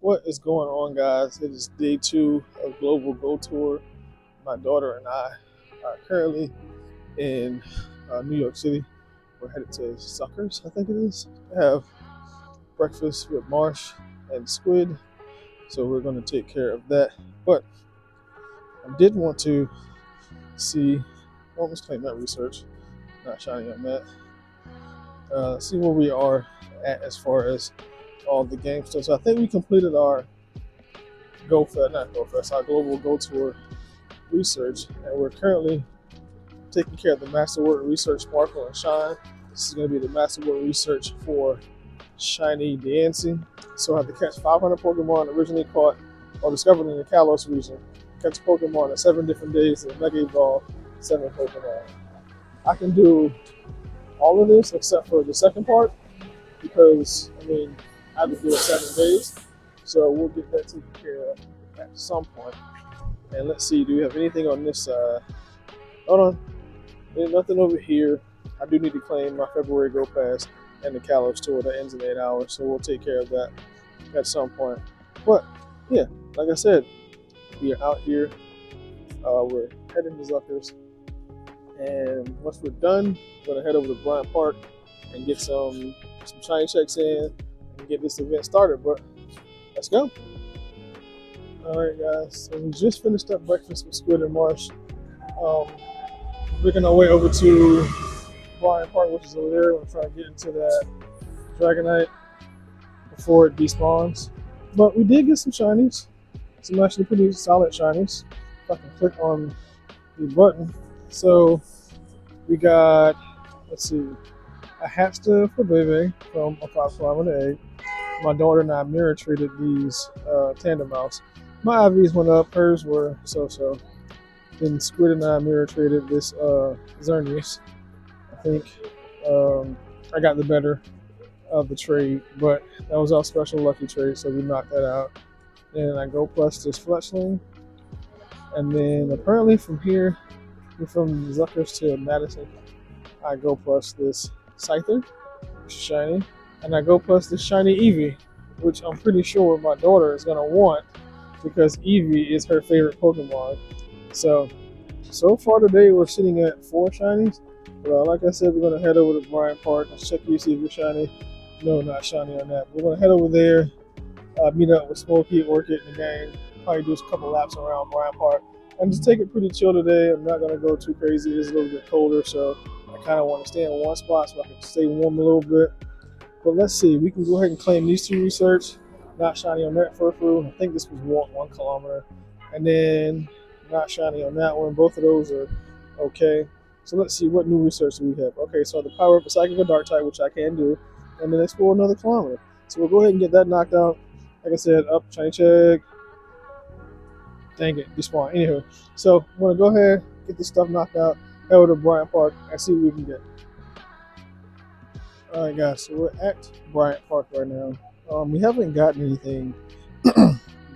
What is going on, guys? It is day 2 of Global Go Tour. My daughter and I are currently in New York City. We're headed to Suckers, I think it is, to have breakfast with Marsh and Squid. So we're going to take care of that. But I did want to see, almost claim that research, not shiny on that. See where we are at as far as all the game stuff. So I think we completed our our Global Go Tour research, and we're currently taking care of the Masterwork Research Sparkle and Shine. This is going to be the Masterwork Research for Shiny Diancie. So I have to catch 500 Pokemon originally caught or discovered in the Kalos region. Catch Pokemon in 7 different days and Mega Evolve 7 Pokemon. I can do all of this except for the second part because, I have to do it 7 days. So we'll get that taken care of at some point. And let's see, do we have anything on this side? Hold on. There's nothing over here. I do need to claim my February Go Pass and the Kalos tour that ends in 8 hours. So we'll take care of that at some point. But yeah, like I said, we are out here. We're heading to Zuckers. And once we're done, we're gonna head over to Bryant Park and get some shiny checks in and get this event started. But let's go. All right, guys. So we just finished up breakfast with Squid and Marsh. Making our way over to Bryant Park, which is over there. We're trying to get into that Dragonite before it despawns. But we did get some shinies. Some actually pretty solid shinies. If I can click on the button. So we got, let's see, a Hatsta for Bebe from a 5-kilometer egg. My daughter and I mirror traded these tandem mouse. My IVs went up, hers were so-so. Then Squid and I mirror traded this Xerneas. I think I got the better of the trade, but that was our special lucky trade, so we knocked that out. And I go plus this Fletchling. And then apparently from here, from Zuckers to Madison, I go plus this Scyther, which is shiny. And I go plus this shiny Eevee, which I'm pretty sure my daughter is going to want because Eevee is her favorite Pokemon. So far today we're sitting at 4 shinies. But like I said, we're going to head over to Bryant Park. Let's check you, see if you're shiny. No, not shiny on that. We're going to head over there, meet up with Smokey, Orchid, and the gang. Probably do a couple laps around Bryant Park. And just take it pretty chill today. I'm not going to go too crazy. It's a little bit colder, so I kind of want to stay in one spot so I can stay warm a little bit. But let's see. We can go ahead and claim these 2 research. Not shiny on that Furfrou. I think this was 1 kilometer. And then not shiny on that one. Both of those are okay. So let's see, what new research do we have? Okay, so the power of a Psychic or Dark type, which I can do, and then explore another kilometer. So we'll go ahead and get that knocked out. Like I said, up, shiny check. Dang it, despawn. Anywho, so I'm going to go ahead, get this stuff knocked out, head over to Bryant Park, and see what we can get. Alright guys, so we're at Bryant Park right now. We haven't gotten anything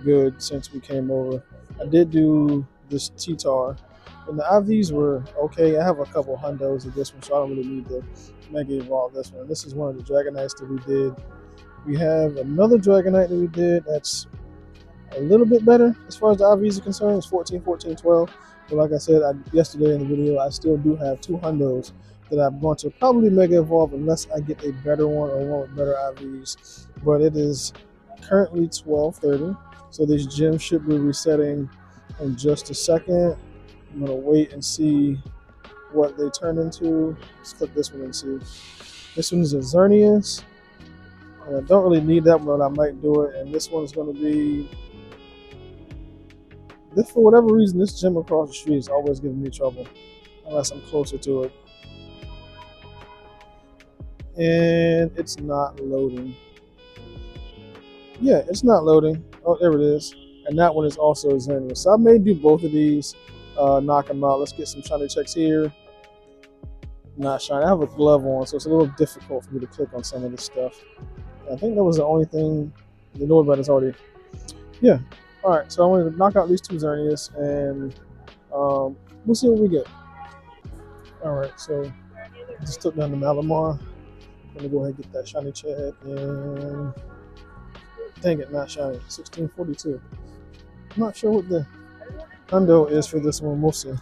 good since we came over. I did do this T-Tar, and the IVs were okay. I have a couple hundos of this one, so I don't really need to Mega Evolve this one. This is one of the Dragonites that we did. We have another Dragonite that we did that's a little bit better as far as the IVs are concerned. It's 14, 14, 12. But like I said yesterday in the video, I still do have 2 hundos that I'm going to probably Mega Evolve unless I get a better one or one with better IVs. But it is currently 12:30, so this gym should be resetting in just a second. I'm going to wait and see what they turn into. Let's click this one and see. This one is a Xerneas. And I don't really need that one, but I might do it. And this one is going to be... for whatever reason, this gym across the street is always giving me trouble unless I'm closer to it. And it's not loading. Yeah, it's not loading. Oh, there it is. And that one is also Xerneas. So I may do both of these, knock them out. Let's get some shiny checks here. Not shiny. I have a glove on, so it's a little difficult for me to click on some of this stuff. I think that was the only thing. The door button is already... Yeah. Alright, so I'm going to knock out these 2 Xerneas, and we'll see what we get. Alright, so just took down the Malamar. I'm going to go ahead and get that shiny check, and Dang it, not shiny. 1642. I'm not sure what the hundo is for this one. We'll see.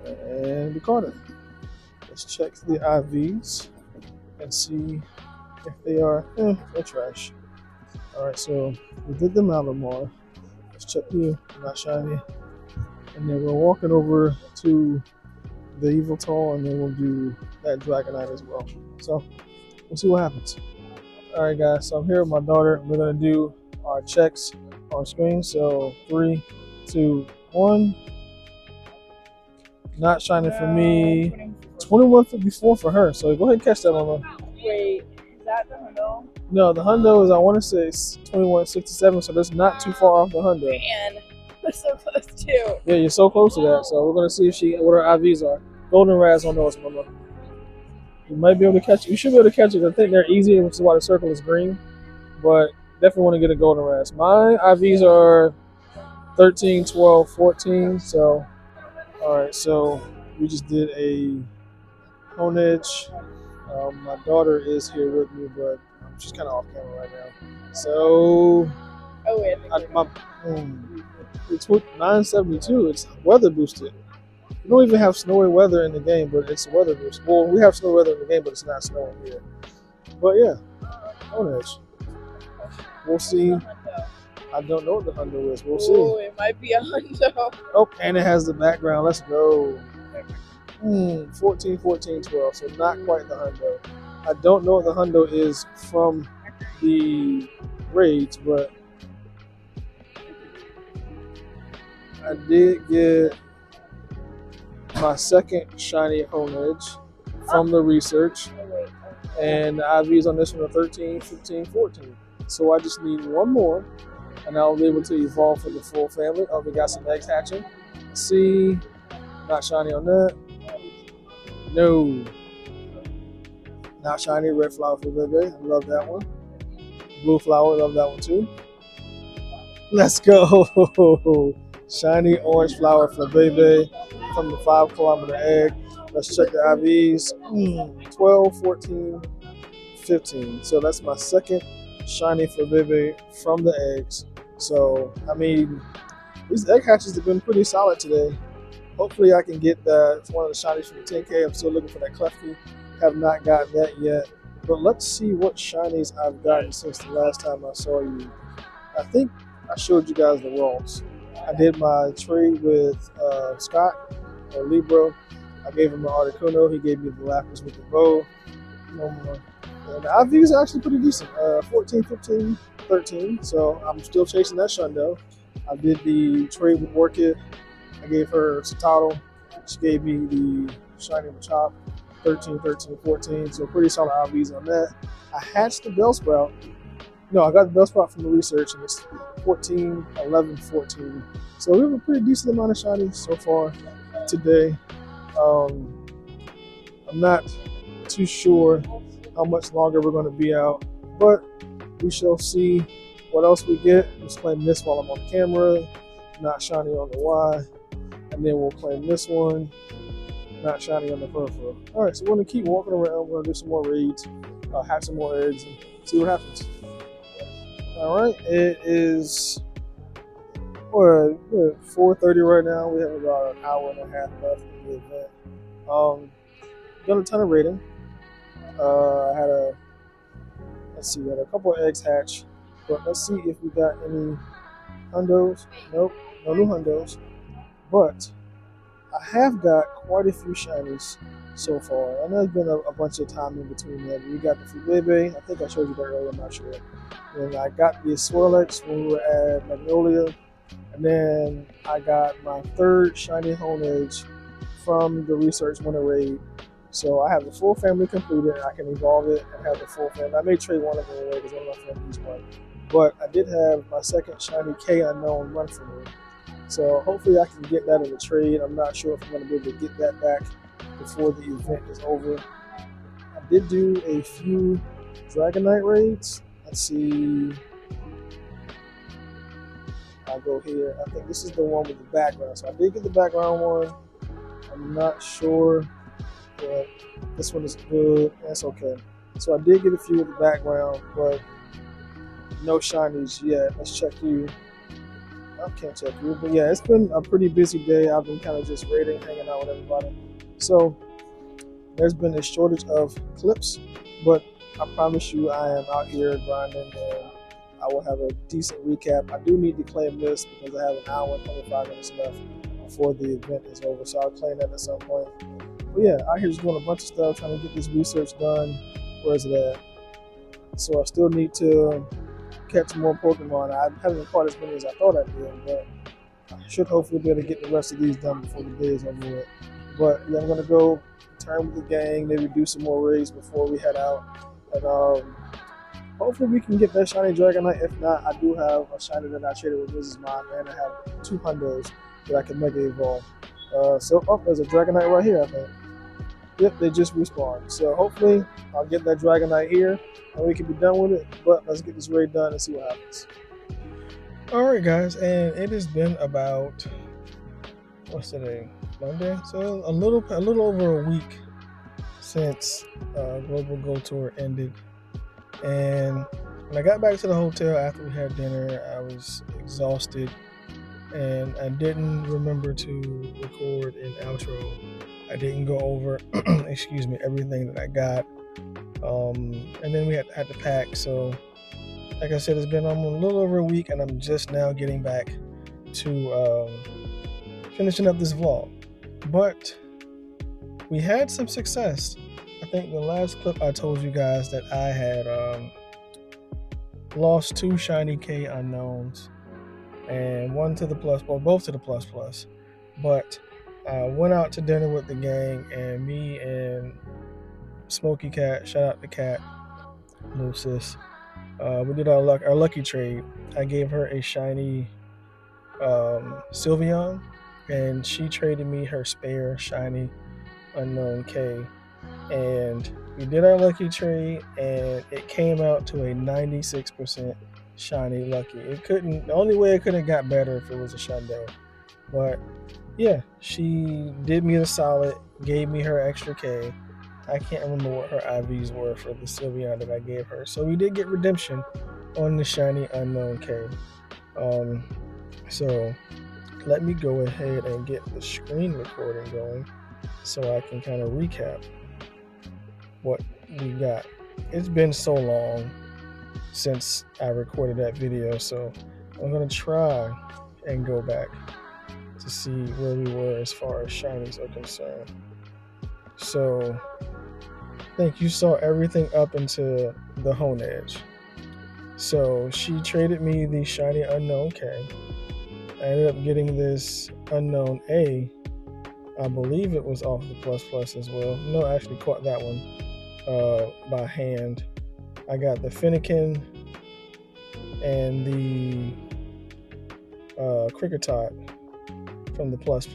And we caught it. Let's check the IVs and see if they are they're trash. Alright, so we did the Malamar. Let's check here, not shiny. And then we're walking over to the Eviltal, and then we'll do that Dragonite as well. So we'll see what happens. Alright guys, so I'm here with my daughter. We're gonna do our checks on screen. So 3, 2, 1. Not shining for me. 2154 for her. So go ahead and catch that, Mama. Wait, is that the hundo? No, the hundo is, I want to say, 2167. So that's not too far off the hundo. Man, we're so close too. Yeah, you're so close to that. So we're gonna see if what her IVs are. Golden Raz on those, Mama. You might be able to catch it. You should be able to catch it. I think they're easy, which is why the circle is green. But definitely want to get a Golden Raz. My IVs are 13, 12, 14. So. Alright, so we just did a honage. My daughter is here with me, but she's kind of off camera right now. So, it's 972. It's weather boosted. We don't even have snowy weather in the game, but it's weather boosted. Well, we have snowy weather in the game, but it's not snowing here. But yeah, honage. We'll see. I don't know what the hundo is. We'll see. Oh, it might be a hundo. Oh, and it has the background. Let's go. 14, 14, 12. So not quite the hundo. I don't know what the hundo is from the raids, but I did get my second shiny honage from the research. And the IVs on this one are 13, 15, 14. So I just need one more, and I'll be able to evolve for the full family. Oh, we got some eggs hatching. See, not shiny on that. No. Not shiny. Red flower for Bebe. I love that one. Blue flower. Love that one too. Let's go. Shiny orange flower for Bebe from the 5-kilometer egg. Let's check the IVs. 12, 14, 15. So that's my second shiny for Bebe from the eggs. So, I mean, these egg hatches have been pretty solid today. Hopefully I can get one of the shinies from the 10K. I'm still looking for that Klefki. Have not gotten that yet. But let's see what shinies I've gotten since the last time I saw you. I think I showed you guys the rolls. I did my trade with Scott, or Libro. I gave him an Articuno. He gave me the Lapras with the bow. No more. And the IVs are actually pretty decent. 14, 15, 13. So I'm still chasing that Shundo. I did the trade with Orchid. I gave her Satotl. She gave me the Shiny Machop. 13, 13, 14. So pretty solid IVs on that. I hatched the Bellsprout. No, I got the Bellsprout from the research, and it's 14, 11, 14. So we have a pretty decent amount of shinies so far today. I'm not too sure how much longer we're going to be out, but we shall see what else we get. Let's claim this while I'm on camera. Not shiny on the Y. And then we'll claim this one. Not shiny on the peripheral. Alright, so we're going to keep walking around. We're going to do some more raids, hatch some more eggs, and see what happens. Alright, it is 4:30 right now. We have about an hour and a half left in the event. Done a ton of raiding. I had a couple of eggs hatch, but let's see if we got any hundos. Nope, no new hundos. But I have got quite a few shinies so far. I know there's been a bunch of time in between that. We got the Flubebe. I think I showed you that earlier. I'm not sure. And I got the Swirlex when we were at Magnolia. And then I got my third shiny honage from the research winter raid. So I have the full family completed. I can evolve it and have the full family. I may trade one of them away because one of my friends needs one. But I did have my second shiny K Unknown run for me. So hopefully I can get that in the trade. I'm not sure if I'm going to be able to get that back before the event is over. I did do a few Dragonite raids. Let's see. I'll go here. I think this is the one with the background. So I did get the background one. I'm not sure but this one is good. That's okay. So I did get a few in the background, but no shinies yet. Let's check you. I can't check you, but yeah, it's been a pretty busy day. I've been kind of just raiding, hanging out with everybody. So there's been a shortage of clips, but I promise you I am out here grinding and I will have a decent recap. I do need to claim this because I have an hour and 25 minutes left before the event is over, so I'll claim that at some point. But yeah, out here just doing a bunch of stuff, trying to get this research done. Where is it at? So I still need to catch more Pokemon. I haven't caught as many as I thought I did, but I should hopefully be able to get the rest of these done before the day is over with. But yeah, I'm gonna go turn with the gang, maybe do some more raids before we head out. And hopefully we can get that shiny Dragonite. If not, I do have a shiny that I traded with Mrs. Mom, and I have 2 hundos that I can Mega Evolve. There's a Dragonite right here, I think. Yep, they just respawned. So hopefully I'll get that Dragonite here and we can be done with it. But let's get this raid done and see what happens. Alright guys, and it has been about, what's today? Monday? So a little over a week since Global Go Tour ended. And when I got back to the hotel after we had dinner, I was exhausted and I didn't remember to record an outro. I didn't go over, excuse me, everything that I got. And then we had to pack. So, like I said, it's been a little over a week, and I'm just now getting back to finishing up this vlog. But we had some success. I think the last clip I told you guys that I had lost 2 shiny K unknowns, and one to the plus, well, both to the plus. But went out to dinner with the gang, and me and Smokey Cat, shout out to Cat, little sis, we did our lucky trade. I gave her a shiny Sylveon, and she traded me her spare shiny unknown K. And we did our lucky trade, and it came out to a 96% shiny lucky. The only way it could have got better if it was a Shundo. But yeah, she did me the solid, gave me her extra K. I can't remember what her IVs were for the Sylveon that I gave her. So we did get redemption on the shiny unknown K. So let me go ahead and get the screen recording going so I can kind of recap what we got. It's been so long since I recorded that video, so I'm gonna try and go back to see where we were as far as shinies are concerned. So I think you saw everything up into the Hone Edge. So she traded me the shiny unknown K. I ended up getting this unknown A. I believe it was off the plus as well. No, I actually caught that one by hand. I got the Finnegan and the Cricketot from the plus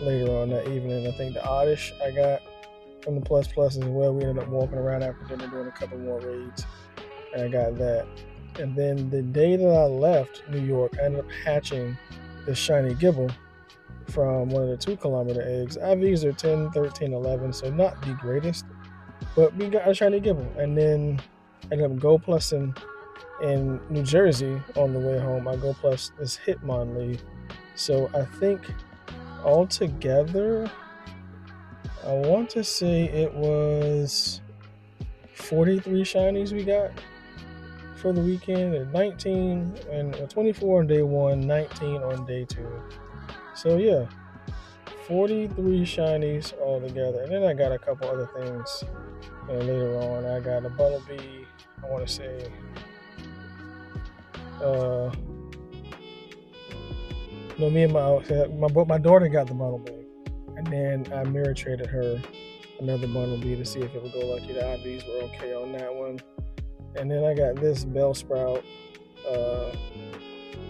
later on that evening. I think the Oddish I got from the plus as well. We ended up walking around after dinner doing a couple more raids, and I got that. And then the day that I left New York, I ended up hatching the shiny Gibble from one of the 2 kilometer eggs. IVs are 10, 13, 11, so not the greatest, but we got a shiny Gibble. And then I ended up Go Plussing in New Jersey on the way home. I Go Plus this Hitmonlee. So I think altogether, I want to say it was 43 shinies we got for the weekend, and 19 and 24 on day 1, 19 on day 2. So yeah, 43 shinies all together. And then I got a couple other things later on. I got a Bumblebee, I want to say no, me and my daughter got the Bumblebee, and then I mirror traded her another Bumblebee to see if it would go lucky. The IVs were okay on that one. And then I got this Bellsprout a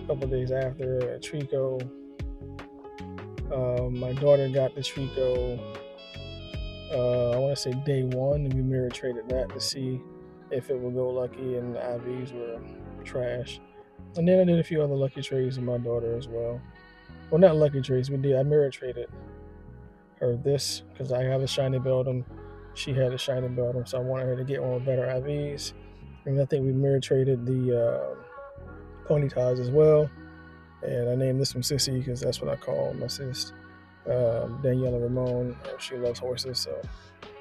couple days after, a Trico. My daughter got the Trico, I want to say day 1, and we mirror traded that to see if it would go lucky, and the IVs were trash. And then I did a few other lucky trades with my daughter as well. Well, not lucky trades, I mirror traded her this because I have a shiny Beldum. She had a shiny Beldum, so I wanted her to get one with better IVs. And I think we mirror traded the Ponytas as well. And I named this one Sissy because that's what I call my sis. Daniela Ramon, she loves horses, so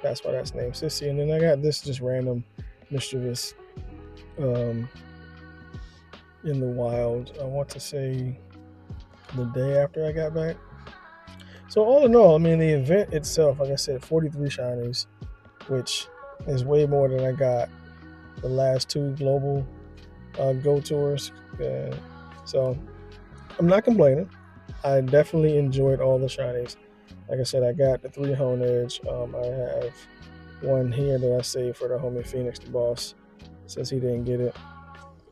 that's why that's named Sissy. And then I got this just random mischievous in the wild. I want to say the day after I got back. So all in all, I mean, the event itself, like I said, 43 shinies, which is way more than I got the last 2 global Go tours. So I'm not complaining. I definitely enjoyed all the shinies. Like I said, I got the 3 Hone Edge. I have one here that I saved for the homie Phoenix, the boss, since he didn't get it.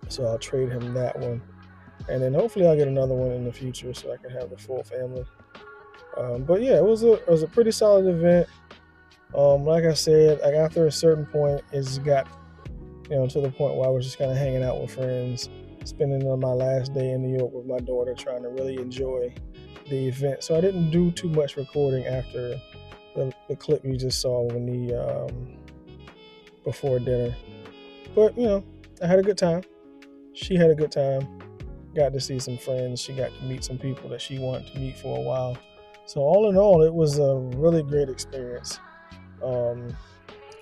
So I'll trade him that one. And then hopefully I'll get another one in the future so I can have the full family. But yeah, it was a pretty solid event. Like I said, like after a certain point, it's got to the point where I was just kind of hanging out with friends, spending my last day in New York with my daughter, trying to really enjoy the event. So I didn't do too much recording after the clip you just saw when the before dinner. But I had a good time. She had a good time. Got to see some friends. She got to meet some people that she wanted to meet for a while. So all in all, it was a really great experience.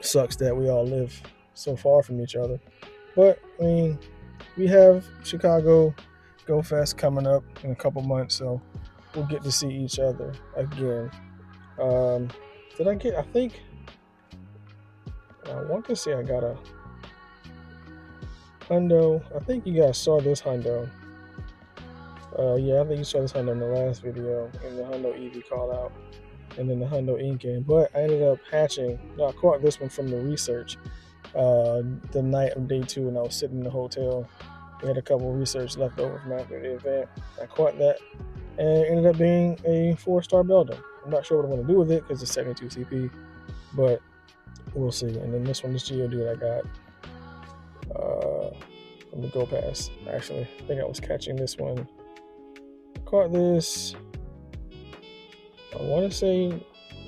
Sucks that we all live so far from each other. But, I mean, we have Chicago Go Fest coming up in a couple months, so we'll get to see each other again. I think, I want to say I got a hundo. I think you guys saw this hundo. Yeah, I think you saw this hundo in the last video, in the hundo Eevee call out, and then the hundo Inking. But I ended up hatching. I caught this one from the research the night of day 2, and I was sitting in the hotel. We had a couple of research left over from after the event. I caught that, and it ended up being a 4-star Beldum. I'm not sure what I'm going to do with it because it's 72 CP, but we'll see. And then this one, this Geodude I got from the Go Pass. Actually, I think I was catching this one. Caught this, I want to say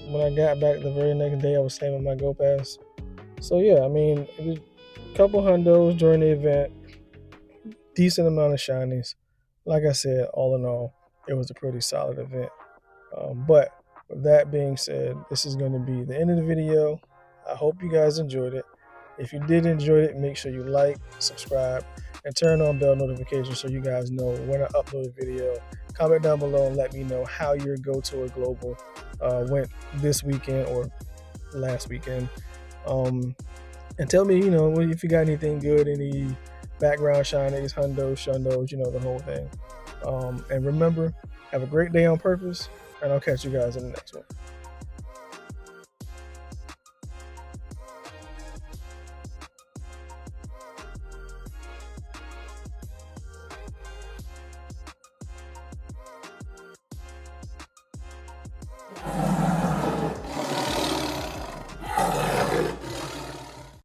when I got back the very next day I was saving my Go Pass. So yeah, I mean, it was a couple hundos during the event, decent amount of shinies. Like I said, all in all, it was a pretty solid event. But with that being said, this is going to be the end of the video. I hope you guys enjoyed it. If you did enjoy it, make sure you like, subscribe, and turn on bell notifications so you guys know when I upload a video. Comment down below and let me know how your Go Tour Global went this weekend or last weekend. And tell me, if you got anything good, any background shinies, hundos, shundos, the whole thing. And remember, have a great day on purpose, and I'll catch you guys in the next one.